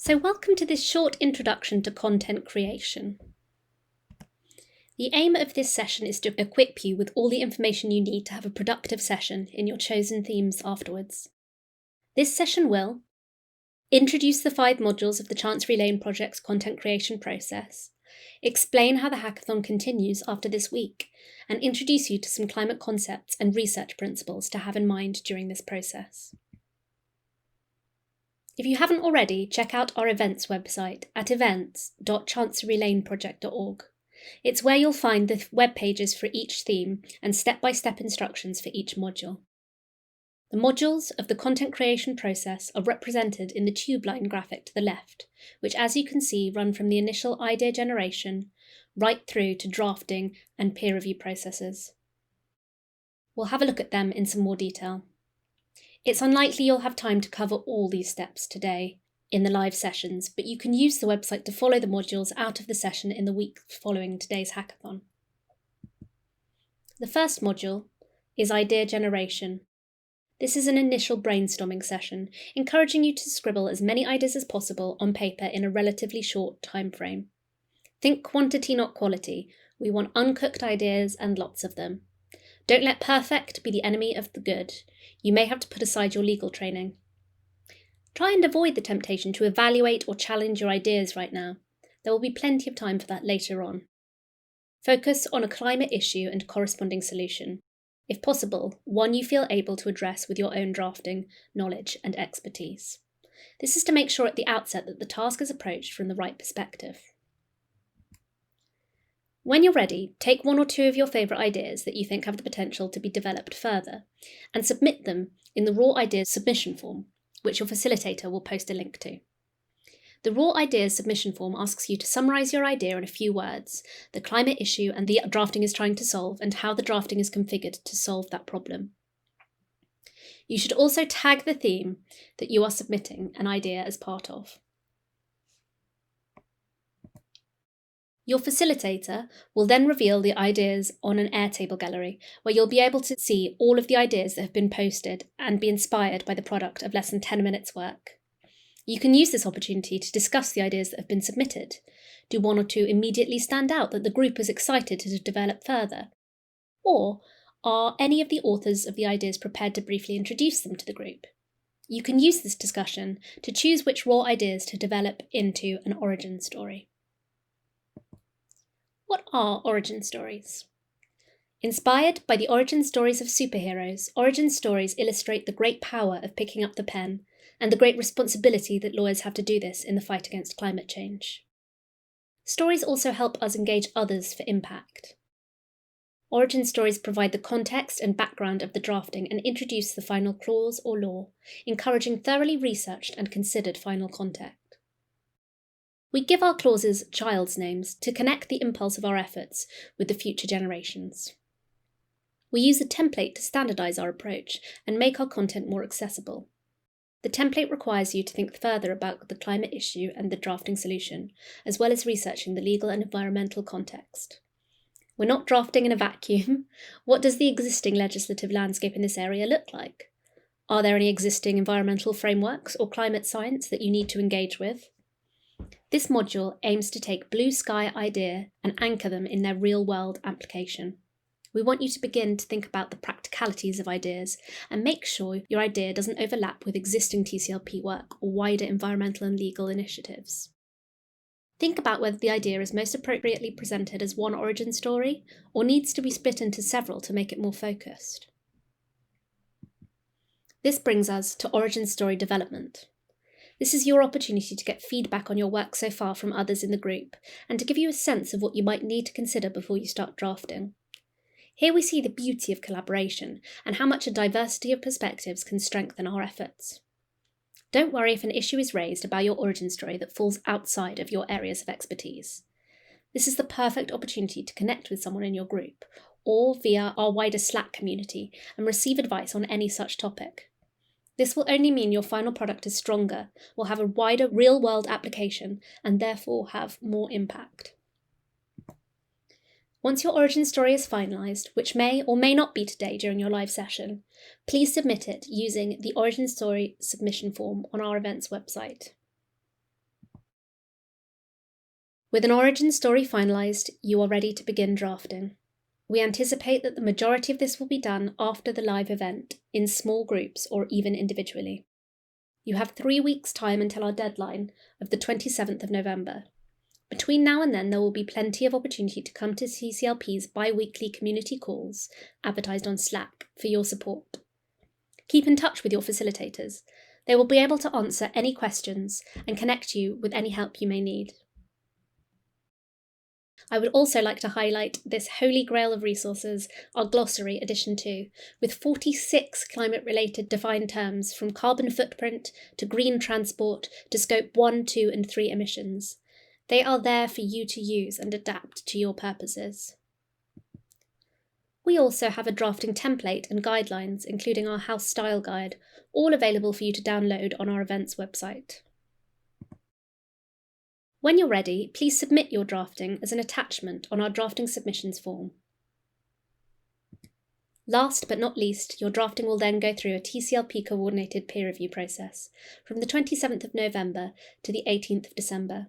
So welcome to this short introduction to content creation. The aim of this session is to equip you with all the information you need to have a productive session in your chosen themes afterwards. This session will introduce the 5 modules of the Chancery Lane Project's content creation process, explain how the hackathon continues after this week, and introduce you to some climate concepts and research principles to have in mind during this process. If you haven't already, check out our events website at events.chancerylaneproject.org. It's where you'll find the web pages for each theme and step-by-step instructions for each module. The modules of the content creation process are represented in the tube line graphic to the left, which, as you can see, run from the initial idea generation right through to drafting and peer review processes. We'll have a look at them in some more detail. It's unlikely you'll have time to cover all these steps today in the live sessions, but you can use the website to follow the modules out of the session in the week following today's hackathon. The first module is idea generation. This is an initial brainstorming session, encouraging you to scribble as many ideas as possible on paper in a relatively short time frame. Think quantity, not quality. We want uncooked ideas and lots of them. Don't let perfect be the enemy of the good. You may have to put aside your legal training. Try and avoid the temptation to evaluate or challenge your ideas right now. There will be plenty of time for that later on. Focus on a climate issue and corresponding solution. If possible, one you feel able to address with your own drafting, knowledge and expertise. This is to make sure at the outset that the task is approached from the right perspective. When you're ready, take 1 or 2 of your favourite ideas that you think have the potential to be developed further and submit them in the Raw Ideas submission form, which your facilitator will post a link to. The Raw Ideas submission form asks you to summarise your idea in a few words, the climate issue and the drafting is trying to solve, and how the drafting is configured to solve that problem. You should also tag the theme that you are submitting an idea as part of. Your facilitator will then reveal the ideas on an Airtable gallery, where you'll be able to see all of the ideas that have been posted and be inspired by the product of less than 10 minutes' work. You can use this opportunity to discuss the ideas that have been submitted. Do 1 or 2 immediately stand out that the group is excited to develop further? Or are any of the authors of the ideas prepared to briefly introduce them to the group? You can use this discussion to choose which raw ideas to develop into an origin story. What are origin stories? Inspired by the origin stories of superheroes, origin stories illustrate the great power of picking up the pen and the great responsibility that lawyers have to do this in the fight against climate change. Stories also help us engage others for impact. Origin stories provide the context and background of the drafting and introduce the final clause or law, encouraging thoroughly researched and considered final context. We give our clauses child's names to connect the impulse of our efforts with the future generations. We use a template to standardise our approach and make our content more accessible. The template requires you to think further about the climate issue and the drafting solution, as well as researching the legal and environmental context. We're not drafting in a vacuum. What does the existing legislative landscape in this area look like? Are there any existing environmental frameworks or climate science that you need to engage with? This module aims to take blue sky idea and anchor them in their real-world application. We want you to begin to think about the practicalities of ideas and make sure your idea doesn't overlap with existing TCLP work or wider environmental and legal initiatives. Think about whether the idea is most appropriately presented as one origin story or needs to be split into several to make it more focused. This brings us to origin story development. This is your opportunity to get feedback on your work so far from others in the group and to give you a sense of what you might need to consider before you start drafting. Here we see the beauty of collaboration and how much a diversity of perspectives can strengthen our efforts. Don't worry if an issue is raised about your origin story that falls outside of your areas of expertise. This is the perfect opportunity to connect with someone in your group or via our wider Slack community and receive advice on any such topic. This will only mean your final product is stronger, will have a wider real-world application, and therefore have more impact. Once your origin story is finalised, which may or may not be today during your live session, please submit it using the origin story submission form on our events website. With an origin story finalised, you are ready to begin drafting. We anticipate that the majority of this will be done after the live event, in small groups or even individually. You have 3 weeks' time until our deadline of the 27th of November. Between now and then, there will be plenty of opportunity to come to TCLP's bi-weekly community calls, advertised on Slack, for your support. Keep in touch with your facilitators. They will be able to answer any questions and connect you with any help you may need. I would also like to highlight this holy grail of resources, our glossary edition 2, with 46 climate-related defined terms from carbon footprint to green transport to scope 1, 2 and 3 emissions. They are there for you to use and adapt to your purposes. We also have a drafting template and guidelines, including our house style guide, all available for you to download on our events website. When you're ready, please submit your drafting as an attachment on our drafting submissions form. Last but not least, your drafting will then go through a TCLP coordinated peer review process from the 27th of November to the 18th of December.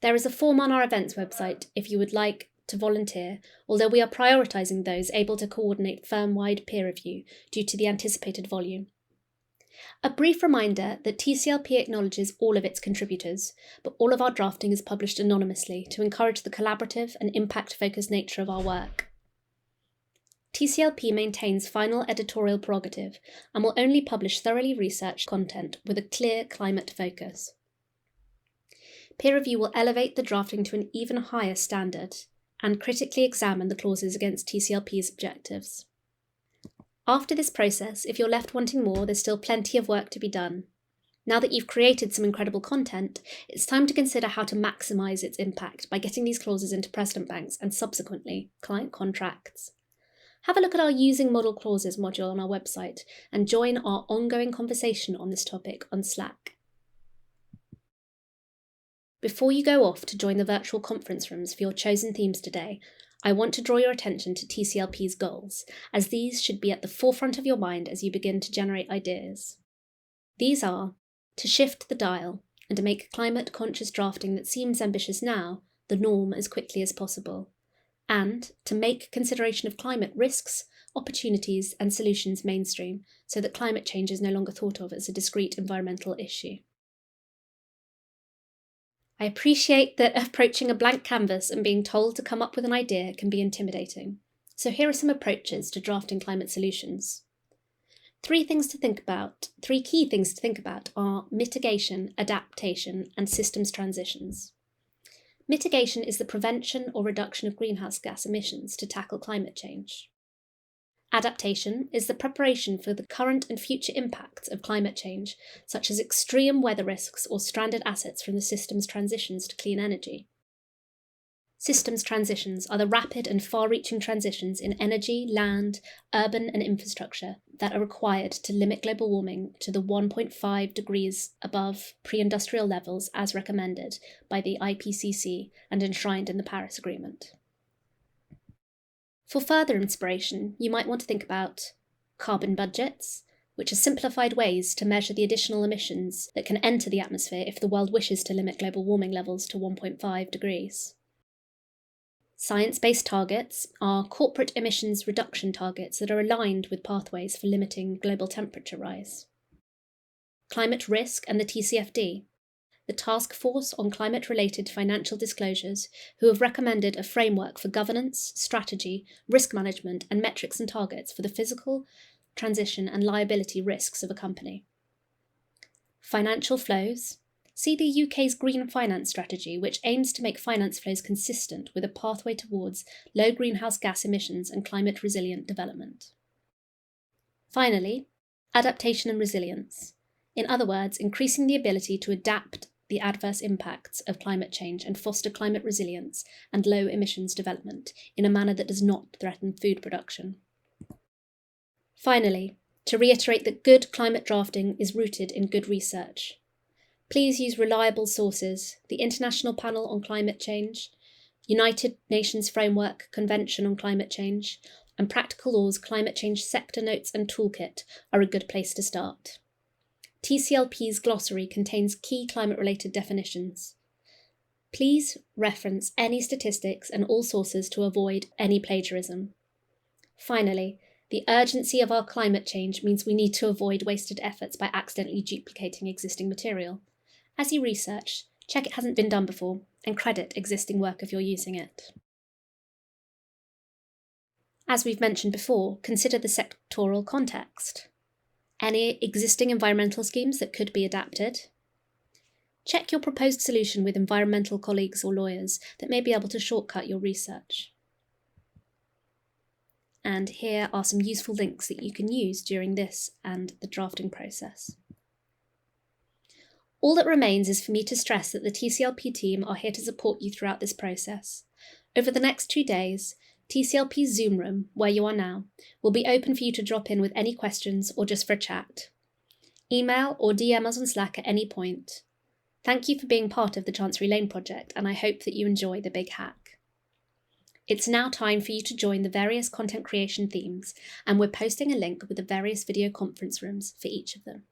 There is a form on our events website if you would like to volunteer, although we are prioritising those able to coordinate firm-wide peer review due to the anticipated volume. A brief reminder that TCLP acknowledges all of its contributors, but all of our drafting is published anonymously to encourage the collaborative and impact-focused nature of our work. TCLP maintains final editorial prerogative and will only publish thoroughly researched content with a clear climate focus. Peer review will elevate the drafting to an even higher standard and critically examine the clauses against TCLP's objectives. After this process, if you're left wanting more, there's still plenty of work to be done. Now that you've created some incredible content, it's time to consider how to maximise its impact by getting these clauses into precedent banks and subsequently client contracts. Have a look at our Using Model Clauses module on our website and join our ongoing conversation on this topic on Slack. Before you go off to join the virtual conference rooms for your chosen themes today, I want to draw your attention to TCLP's goals, as these should be at the forefront of your mind as you begin to generate ideas. These are to shift the dial and to make climate-conscious drafting that seems ambitious now the norm as quickly as possible, and to make consideration of climate risks, opportunities and solutions mainstream so that climate change is no longer thought of as a discrete environmental issue. I appreciate that approaching a blank canvas and being told to come up with an idea can be intimidating, so here are some approaches to drafting climate solutions. Three key things to think about are mitigation, adaptation, and systems transitions. Mitigation is the prevention or reduction of greenhouse gas emissions to tackle climate change. Adaptation is the preparation for the current and future impacts of climate change, such as extreme weather risks or stranded assets from the system's transitions to clean energy. Systems transitions are the rapid and far-reaching transitions in energy, land, urban and infrastructure that are required to limit global warming to the 1.5 degrees above pre-industrial levels as recommended by the IPCC and enshrined in the Paris Agreement. For further inspiration, you might want to think about carbon budgets, which are simplified ways to measure the additional emissions that can enter the atmosphere if the world wishes to limit global warming levels to 1.5 degrees. Science-based targets are corporate emissions reduction targets that are aligned with pathways for limiting global temperature rise. Climate risk and the TCFD, the Task Force on Climate-Related Financial Disclosures, who have recommended a framework for governance, strategy, risk management, and metrics and targets for the physical, transition, and liability risks of a company. Financial flows. See the UK's Green Finance Strategy, which aims to make finance flows consistent with a pathway towards low greenhouse gas emissions and climate-resilient development. Finally, adaptation and resilience. In other words, increasing the ability to adapt the adverse impacts of climate change and foster climate resilience and low emissions development in a manner that does not threaten food production. Finally, to reiterate that good climate drafting is rooted in good research. Please use reliable sources, the International Panel on Climate Change, United Nations Framework Convention on Climate Change, and Practical Law's Climate Change Sector Notes and Toolkit are a good place to start. TCLP's glossary contains key climate-related definitions. Please reference any statistics and all sources to avoid any plagiarism. Finally, the urgency of our climate change means we need to avoid wasted efforts by accidentally duplicating existing material. As you research, check it hasn't been done before and credit existing work if you're using it. As we've mentioned before, consider the sectoral context. Any existing environmental schemes that could be adapted. Check your proposed solution with environmental colleagues or lawyers that may be able to shortcut your research. And here are some useful links that you can use during this and the drafting process. All that remains is for me to stress that the TCLP team are here to support you throughout this process. Over the next 2 days, TCLP's Zoom room, where you are now, will be open for you to drop in with any questions or just for a chat. Email or DM us on Slack at any point. Thank you for being part of the Chancery Lane project, and I hope that you enjoy the big hack. It's now time for you to join the various content creation themes, and we're posting a link with the various video conference rooms for each of them.